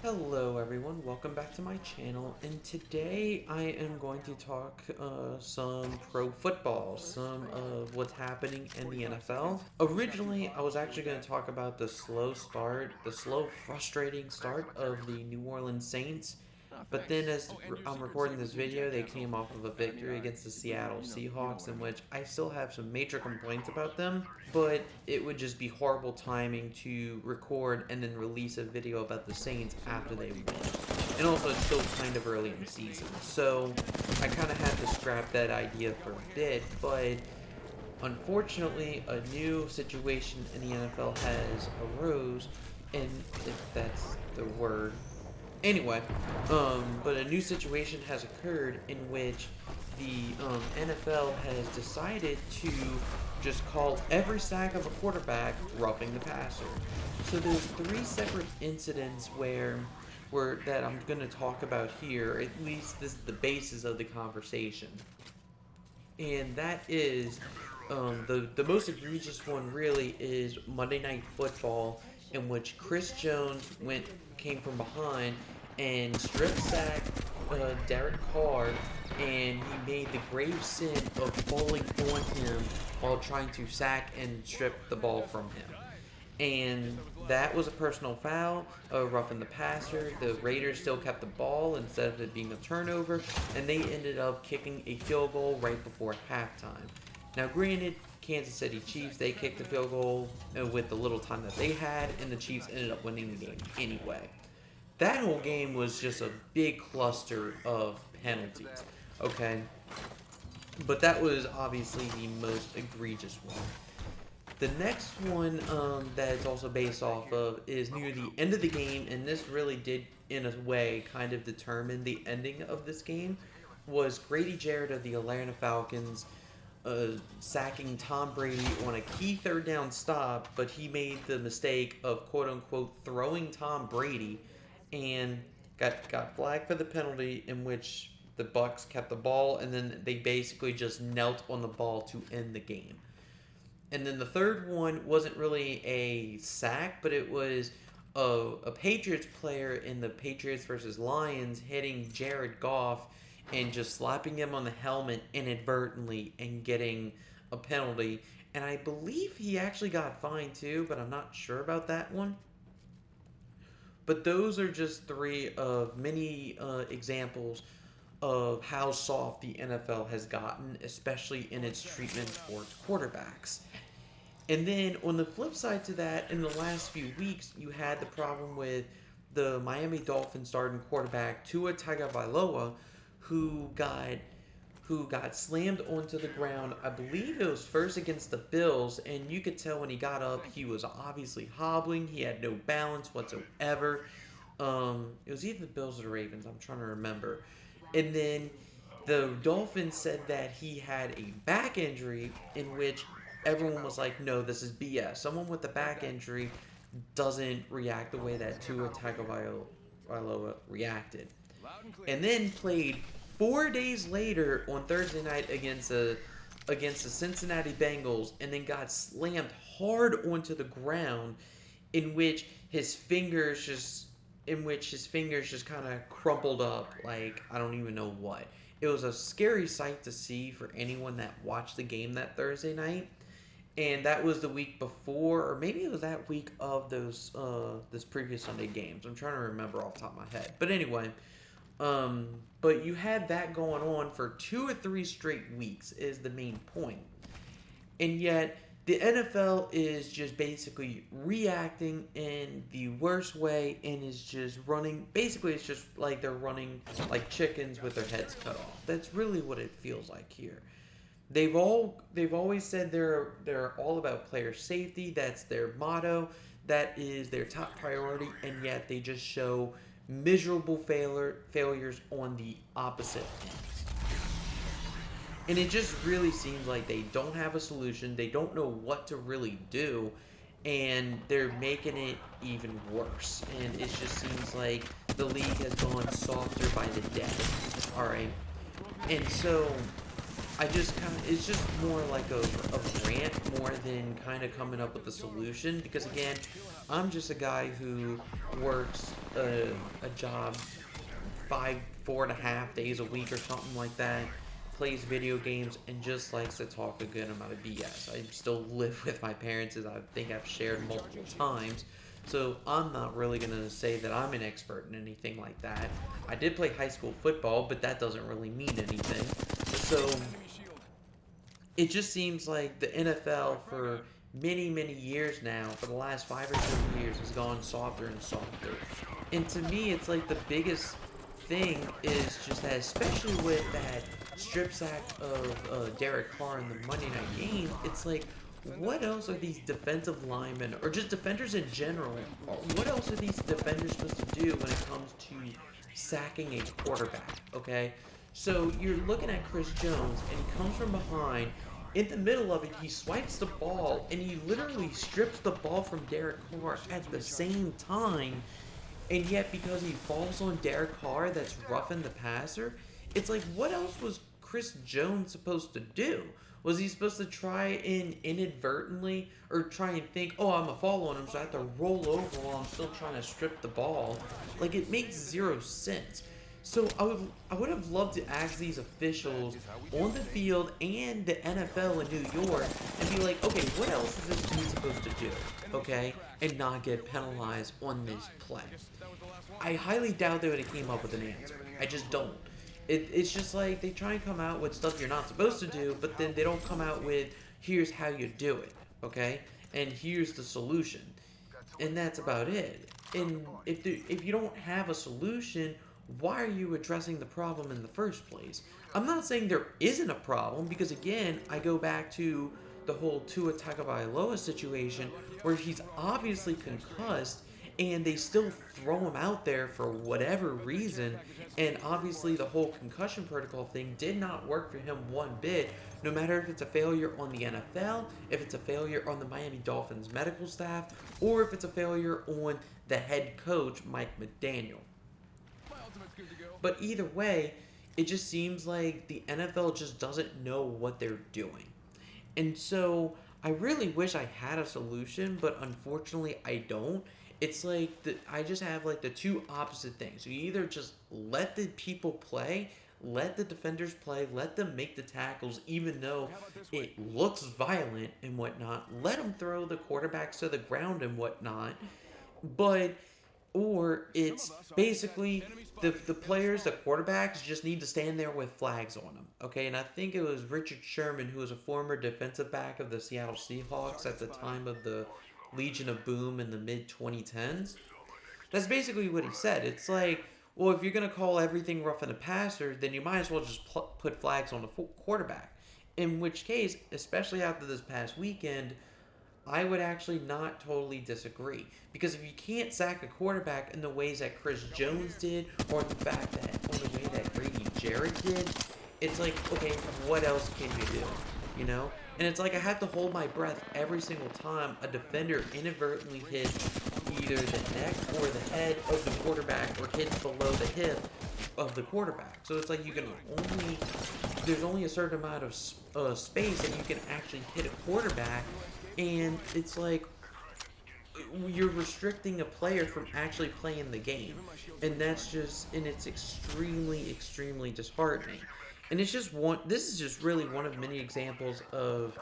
Hello everyone, welcome back to my channel, and today I am going to talk some pro football, some of what's happening in the NFL. Originally, I was actually going to talk about the slow frustrating start of the New Orleans Saints, but then as I'm recording this video, they came off of a victory against the Seattle Seahawks, in which I still have some major complaints about them, but it would just be horrible timing to record and then release a video about the Saints after they win. And also, it's still kind of early in the season, so I kind of had to scrap that idea for a bit, but unfortunately, a new situation in the NFL has arose, and if that's the word. Anyway, but a new situation has occurred in which the NFL has decided to just call every sack of a quarterback roughing the passer. So there's three separate incidents where that I'm going to talk about here. At least this is the basis of the conversation, and that is the most egregious one. Really, is Monday Night Football, in which Chris Jones came from behind and strip sacked Derek Carr, and he made the grave sin of falling on him while trying to sack and strip the ball from him. And that was a personal foul, roughing the passer. The Raiders still kept the ball instead of it being a turnover, and they ended up kicking a field goal right before halftime. Now, granted, Kansas City Chiefs, they kicked the field goal with the little time that they had, and the Chiefs ended up winning the game anyway. That whole game was just a big cluster of penalties, okay? But that was obviously the most egregious one. The next one that it's also based off of is near the end of the game, and this really did, in a way, kind of determine the ending of this game, was Grady Jarrett of the Atlanta Falcons sacking Tom Brady on a key third down stop, but he made the mistake of quote-unquote throwing Tom Brady and got flagged for the penalty, in which the Bucks kept the ball, and then they basically just knelt on the ball to end the game. And then the third one wasn't really a sack, but it was a Patriots player in the Patriots versus Lions hitting Jared Goff and just slapping him on the helmet inadvertently and getting a penalty. And I believe he actually got fined too, but I'm not sure about that one. But those are just three of many examples of how soft the NFL has gotten, especially in its treatment towards quarterbacks. And then on the flip side to that, in the last few weeks, you had the problem with the Miami Dolphins starting quarterback Tua Tagovailoa, who got slammed onto the ground. I believe it was first against the Bills, and you could tell when he got up, he was obviously hobbling. He had no balance whatsoever. It was either the Bills or the Ravens. I'm trying to remember. And then the Dolphins said that he had a back injury, in which everyone was like, no, this is BS. Someone with a back injury doesn't react the way that Tua Tagovailoa reacted. And then played 4 days later on Thursday night against the Cincinnati Bengals, and then got slammed hard onto the ground, in which his fingers just kind of crumpled up like I don't even know what. It was a scary sight to see for anyone that watched the game that Thursday night. And that was the week before, or maybe it was that week of this previous Sunday games. I'm trying to remember off the top of my head. But anyway, but you had that going on for 2 or 3 straight weeks is the main point. And yet, the NFL is just basically reacting in the worst way and is just running. Basically, it's just like they're running like chickens with their heads cut off. That's really what it feels like here. They've always said they're all about player safety. That's their motto. That is their top priority, and yet they just show miserable failures on the opposite ends. And it just really seems like they don't have a solution. They don't know what to really do, and they're making it even worse. And it just seems like the league has gone softer by the day. All right, and so it's just more like a rant more than kind of coming up with a solution. Because again, I'm just a guy who works a job 4.5 days a week or something like that, plays video games, and just likes to talk a good amount of BS. I still live with my parents, as I think I've shared multiple times. So I'm not really gonna say that I'm an expert in anything like that. I did play high school football, but that doesn't really mean anything. So it just seems like the NFL for many, many years now, for the last 5 or 6 years, has gone softer and softer. And to me, it's like the biggest thing is just that, especially with that strip sack of Derek Carr in the Monday Night game, it's like, what else are these defensive linemen, or just defenders in general, what else are these defenders supposed to do when it comes to sacking a quarterback, okay? So you're looking at Chris Jones, and he comes from behind. In the middle of it, he swipes the ball, and he literally strips the ball from Derek Carr at the same time. And yet, because he falls on Derek Carr that's roughing the passer, it's like, what else was Chris Jones supposed to do? Was he supposed to try and inadvertently, or try and think, oh, I'm a fall on him, so I have to roll over while I'm still trying to strip the ball? Like, it makes zero sense. So I would have loved to ask these officials on the field and the NFL in New York and be like, okay, what else is this dude supposed to do, okay, and not get penalized on this play? I highly doubt they would have came up with an answer. I just don't. It's just like they try and come out with stuff you're not supposed to do, but then they don't come out with, here's how you do it, okay, and here's the solution, and that's about it. And if you don't have a solution, why are you addressing the problem in the first place? I'm not saying there isn't a problem, because again, I go back to the whole Tua Tagovailoa situation where he's obviously concussed and they still throw him out there for whatever reason, and obviously the whole concussion protocol thing did not work for him one bit, no matter if it's a failure on the NFL, if it's a failure on the Miami Dolphins medical staff, or if it's a failure on the head coach, Mike McDaniel. But either way, it just seems like the NFL just doesn't know what they're doing. And so I really wish I had a solution, but unfortunately I don't. It's like I just have like the two opposite things. You either just let the people play, let the defenders play, let them make the tackles, even though it looks violent and whatnot. Let them throw the quarterbacks to the ground and whatnot. But or it's basically the players, the quarterbacks, just need to stand there with flags on them, okay? And I think it was Richard Sherman, who was a former defensive back of the Seattle Seahawks at the time of the Legion of Boom in the mid-2010s. That's basically what he said. It's like, well, if you're going to call everything rough in the passer, then you might as well just put flags on the quarterback. In which case, especially after this past weekend, I would actually not totally disagree. Because if you can't sack a quarterback in the ways that Chris Jones did, or the fact that on the way that Grady Jarrett did, it's like, okay, what else can you do? You know? And it's like I have to hold my breath every single time a defender inadvertently hits either the neck or the head of the quarterback, or hits below the hip of the quarterback. So it's like there's only a certain amount of space that you can actually hit a quarterback. And it's like you're restricting a player from actually playing the game, and it's extremely, extremely disheartening. And this is just really one of many examples of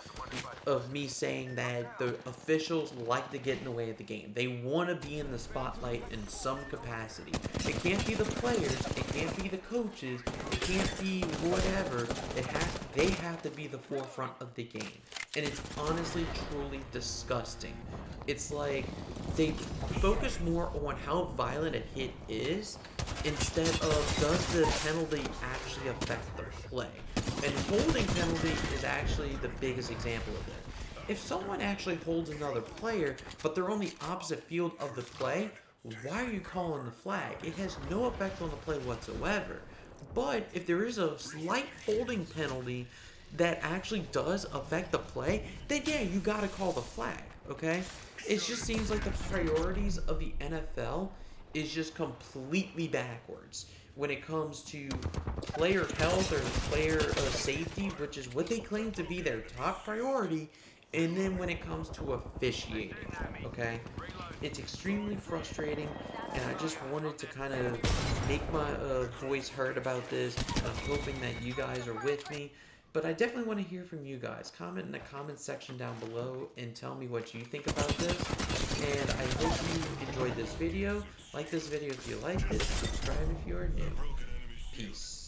me saying that the officials like to get in the way of the game. They want to be in the spotlight in some capacity. It can't be the players, it can't be the coaches, it can't be whatever. They have to be the forefront of the game. And it's honestly truly disgusting. It's like they focus more on how violent a hit is instead of does the penalty actually affect the play. And holding penalty is actually the biggest example of it. If someone actually holds another player, but they're on the opposite field of the play, why are you calling the flag? It has no effect on the play whatsoever. But if there is a slight holding penalty that actually does affect the play, then yeah, you gotta call the flag, okay? It just seems like the priorities of the NFL is just completely backwards. when it comes to player health or player safety, which is what they claim to be their top priority, and then when it comes to officiating, okay? It's extremely frustrating, and I just wanted to kind of make my voice heard about this. I'm hoping that you guys are with me, but I definitely want to hear from you guys. Comment in the comment section down below and tell me what you think about this. And I hope you enjoyed this video. Like this video if you liked it. Subscribe if you are new. Peace.